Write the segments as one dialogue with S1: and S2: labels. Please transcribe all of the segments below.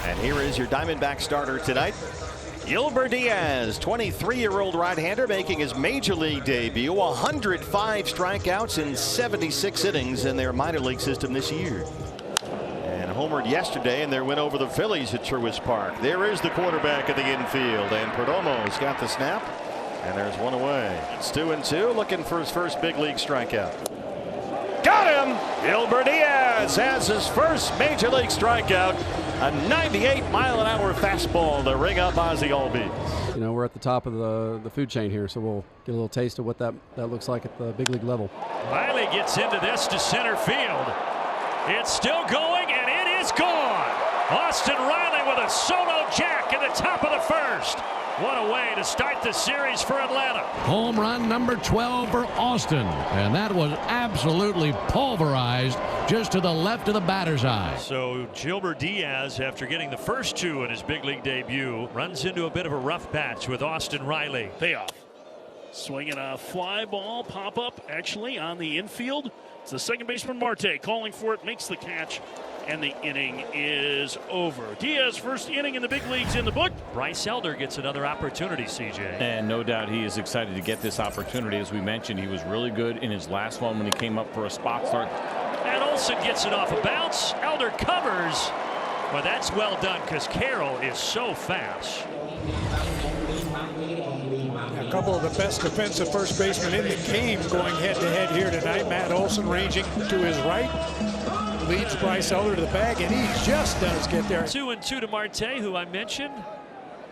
S1: And here is your Diamondback starter tonight. Yolmer Diaz, 23-year-old right-hander making his major league debut. 105 strikeouts in 76 innings in their minor league system this year. And homered yesterday in their win over the Phillies at Truist Park. There is the quarterback at the infield, and Perdomo's got the snap. And there's one away. It's 2-2, looking for his first big league strikeout. Got him! Yolmer Diaz has his first major league strikeout. A 98-mile-an-hour fastball to ring up Ozzie Albies.
S2: You know, we're at the top of the food chain here, so we'll get a little taste of what that looks like at the big league level.
S3: Riley gets into this to center field. It's still going, and it is gone. Austin Riley with a solo jack in the top of the first. What a way to start the series for Atlanta.
S4: Home run number 12 for Austin. And that was absolutely pulverized just to the left of the batter's eye.
S3: So Yolmer Diaz, after getting the first two in his big league debut, runs into a bit of a rough patch with Austin Riley.
S5: Payoff. Swinging a fly ball, pop up actually on the infield. It's the second baseman Marte calling for it, makes the catch, and the inning is over. Diaz first inning in the big leagues in the book.
S3: Bryce Elder gets another opportunity, CJ.
S6: And no doubt he is excited to get this opportunity. As we mentioned, he was really good in his last one when he came up for a spot start.
S3: And Olsen gets it off a bounce. Elder covers. Well, that's well done because Carroll is so fast.
S7: A couple of the best defensive first basemen in the game going head-to-head here tonight. Matt Olson ranging to his right. Leads Bryce Elder to the bag, and he just does get there.
S3: 2-2 to Marte, who I mentioned.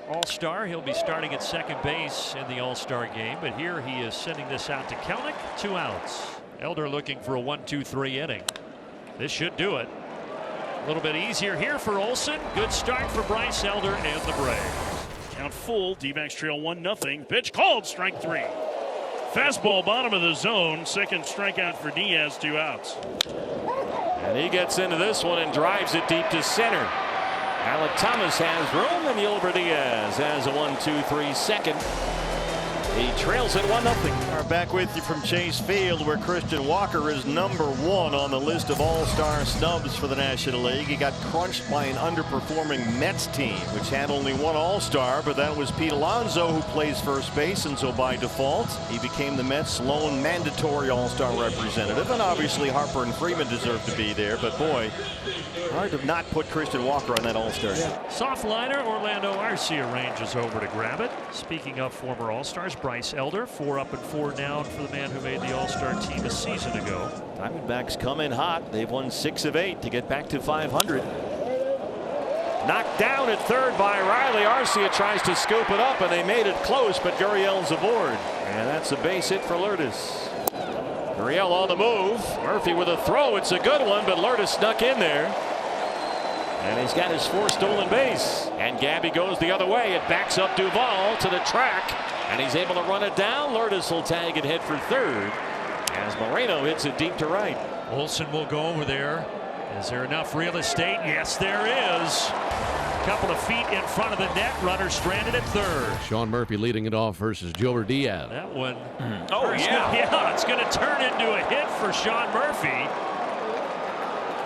S3: All-Star. He'll be starting at second base in the All-Star game, but here he is sending this out to Kelnick. 2 outs. Elder looking for a 1-2-3 inning. This should do it. A little bit easier here for Olsen. Good start for Bryce Elder and the Braves.
S5: Count full. D-backs trail 1-0. Pitch called, strike 3. Fastball bottom of the zone. Second strikeout for Diaz. 2 outs.
S1: And he gets into this one and drives it deep to center. Alec Thomas has room, and Yolmer Diaz has a 1-2-3 second. He trails it 1-0. We're back with you from Chase Field, where Christian Walker is #1 on the list of all-star snubs for the National League. He got crunched by an underperforming Mets team, which had only 1 all-star, but that was Pete Alonso, who plays first base, and so by default, he became the Mets' lone mandatory all-star representative. And obviously Harper and Freeman deserve to be there, but boy, hard to not put Christian Walker on that all-star team.
S3: Soft liner, Orlando Arcia ranges over to grab it. Speaking of former all-stars, Bryce Elder, 4 up and 4 down for the man who made the all-star team a season ago.
S1: Diamondbacks come in hot. They've won 6 of 8 to get back to 500. Knocked down at third by Riley. Arcia tries to scoop it up, and they made it close, but Gurriel's aboard. And that's a base hit for Lourdes. Gurriel on the move. Murphy with a throw. It's a good one, but Lourdes snuck in there. And he's got his 4th stolen base. And Gabby goes the other way. It backs up Duvall to the track. And he's able to run it down. Lourdes will tag and head for third as Moreno hits it deep to right.
S3: Olsen will go over there. Is there enough real estate? Yes, there is. A couple of feet in front of the net. Runner stranded at third.
S4: Sean Murphy leading it off versus Yolmer Diaz.
S3: That one.
S6: Oh, yeah.
S3: It's going to turn into a hit for Sean Murphy.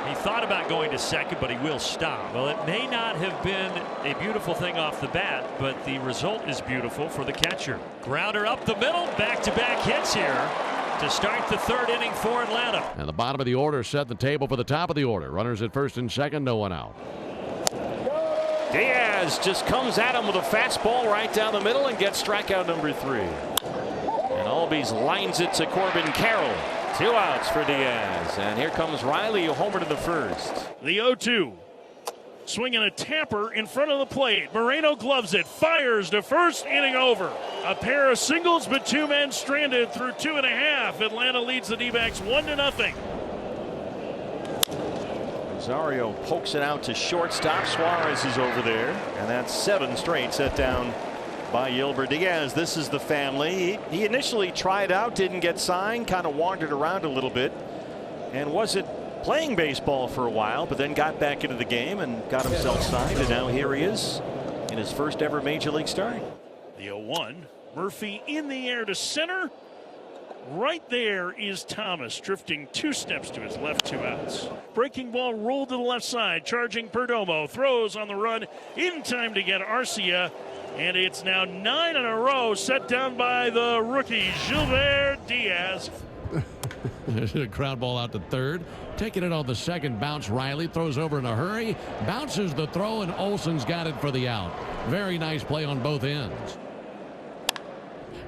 S3: He thought about going to second, but he will stop. Well, it may not have been a beautiful thing off the bat, but the result is beautiful for the catcher. Grounder up the middle. Back-to-back hits here to start the 3rd inning for Atlanta.
S4: And the bottom of the order set the table for the top of the order. Runners at first and second, no one out.
S1: Diaz just comes at him with a fastball right down the middle and gets strikeout number 3. And Albies lines it to Corbin Carroll. 2 outs for Diaz. And here comes Riley, who homered in the first.
S5: The 0-2. Swinging a tapper in front of the plate. Moreno gloves it. Fires to first. Inning over. A pair of singles, but 2 men stranded through 2.5. Atlanta leads the D-backs 1-0.
S1: Rosario pokes it out to shortstop. Suarez is over there. And that's 7 straight set down by Yolmer Diaz. This is the family. He initially tried out, didn't get signed, kind of wandered around a little bit, and wasn't playing baseball for a while, but then got back into the game and got himself signed, and now here he is in his first ever major league start.
S5: The 0-1. Murphy in the air to center. Right there is Thomas, drifting 2 steps to his left, 2 outs. Breaking ball rolled to the left side, charging Perdomo, throws on the run, in time to get Arcia, and it's now 9 in a row, set down by the rookie, Gilbert Diaz.
S4: A ground ball out to third. Taking it on the second bounce. Riley throws over in a hurry. Bounces the throw, and Olson's got it for the out. Very nice play on both ends.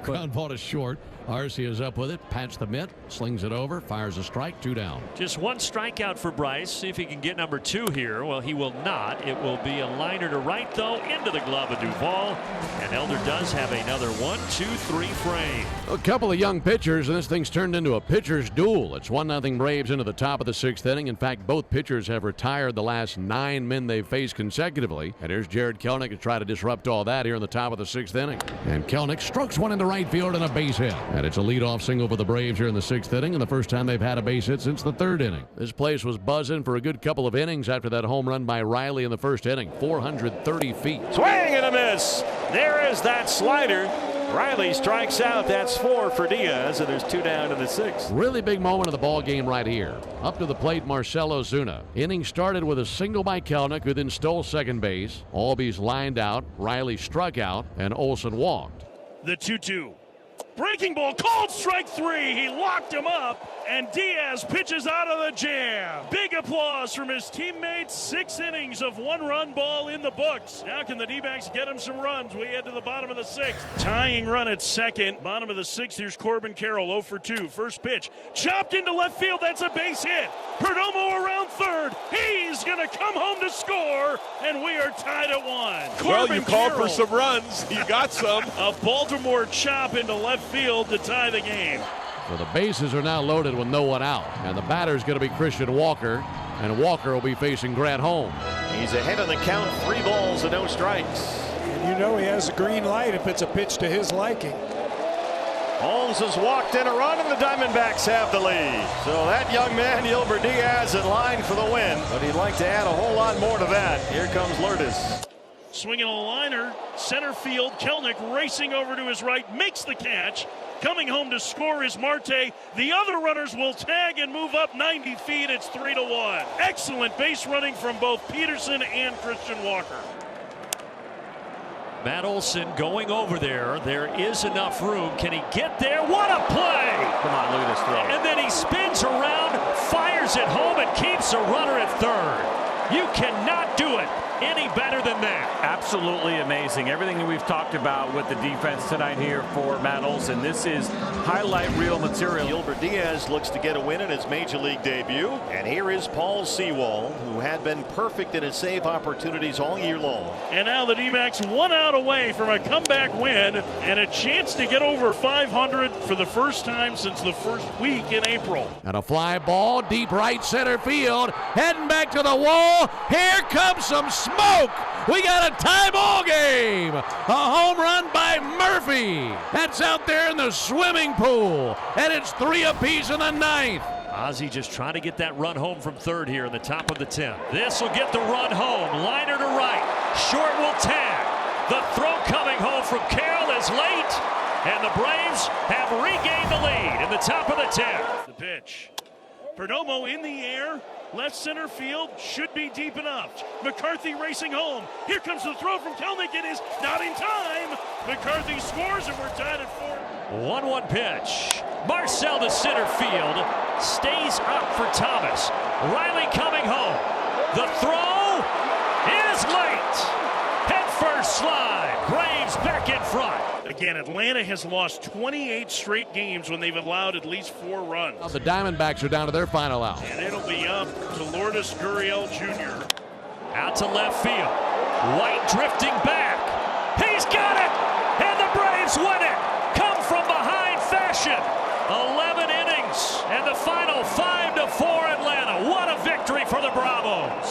S4: Ground ball to short. Arcia is up with it. Pats the mitt. Slings it over. Fires a strike. 2 down.
S3: Just 1 strikeout for Bryce. See if he can get number 2 here. Well, he will not. It will be a liner to right, though, into the glove of Duvall. And Elder does have another 1-2-3 frame.
S4: A couple of young pitchers, and this thing's turned into a pitcher's duel. It's 1-0 Braves into the top of the 6th inning. In fact, both pitchers have retired the last 9 men they've faced consecutively. And here's Jared Kelenic to try to disrupt all that here in the top of the 6th inning. And Kelenic strokes one into right field and a base hit. And it's a leadoff single for the Braves here in the 6th inning, and the first time they've had a base hit since the 3rd inning. This place was buzzing for a good couple of innings after that home run by Riley in the 1st inning. 430 feet.
S1: Swing and a miss. There is that slider. Riley strikes out. That's 4 for Diaz, and there's 2 down to the 6th.
S4: Really big moment of the ball game right here. Up to the plate, Marcell Ozuna. Inning started with a single by Kelenic, who then stole second base. Albies lined out. Riley struck out, and Olson walked.
S5: The 2-2. Breaking ball called strike 3. He locked him up, and Diaz pitches out of the jam. Big applause from his teammates. 6 innings of 1-run ball in the books. Now can the D-backs get him some runs? We head to the bottom of the 6th. Tying run at second. Bottom of the 6th. Here's Corbin Carroll, 0 for 2. First pitch chopped into left field. That's a base hit. Perdomo around third. He's going to come home to score, and we are tied at 1.
S8: Well, you called
S5: Carroll,
S8: for some runs. You got some.
S5: a Baltimore chop into left field to tie the game.
S4: So the bases are now loaded with no one out, and the batter is going to be Christian Walker, and Walker will be facing Grant Holmes.
S1: He's ahead on the count, 3 balls and no strikes.
S7: And you know he has a green light if it's a pitch to his liking.
S1: Holmes has walked in a run, and the Diamondbacks have the lead. So that young man, Gilbert Diaz, in line for the win, but he'd like to add a whole lot more to that. Here comes Lourdes.
S5: Swinging a liner, center field. Kelenic racing over to his right, makes the catch. Coming home to score is Marte. The other runners will tag and move up 90 feet. It's 3-1. Excellent base running from both Peterson and Christian Walker.
S3: Matt Olson going over there. There is enough room. Can he get there? What a play!
S6: Come on, look at this throw.
S3: And then he spins around, fires it home, and keeps a runner at third. You cannot do it any better than that.
S6: Absolutely amazing. Everything that we've talked about with the defense tonight here for Matt Olson. This is highlight reel material.
S1: Gilbert Diaz looks to get a win in his major league debut. And here is Paul Sewald, who had been perfect in his save opportunities all year long.
S5: And now the D-backs 1 out away from a comeback win and a chance to get over 500 for the first time since the first week in April.
S4: And a fly ball, deep right center field, heading back to the wall. Here comes some smoke. We got a tie ball game. A home run by Murphy. That's out there in the swimming pool. And it's 3 apiece in the 9th.
S3: Ozzie just trying to get that run home from third here in the top of the 10th. This will get the run home. Liner to right. Short will tag. The throw coming home from Carroll is late. And the Braves have regained the lead in the top of the 10th.
S5: The pitch. Perdomo in the air. Left center field should be deep enough. McCarthy racing home. Here comes the throw from Kelenic. It is not in time. McCarthy scores, and we're tied at 4.
S3: 1-1 pitch. Marcell to center field. Stays up for Thomas. Riley coming home. The throw is late. Head first slide. Braves back in front.
S5: Again, Atlanta has lost 28 straight games when they've allowed at least 4 runs.
S4: The Diamondbacks are down to their final out.
S5: And it'll be up to Lourdes Gurriel Jr.
S3: Out to left field. White drifting back. He's got it! And the Braves win it! Come from behind fashion. 11 innings and the final 5-4 Atlanta. What a victory for the Bravos.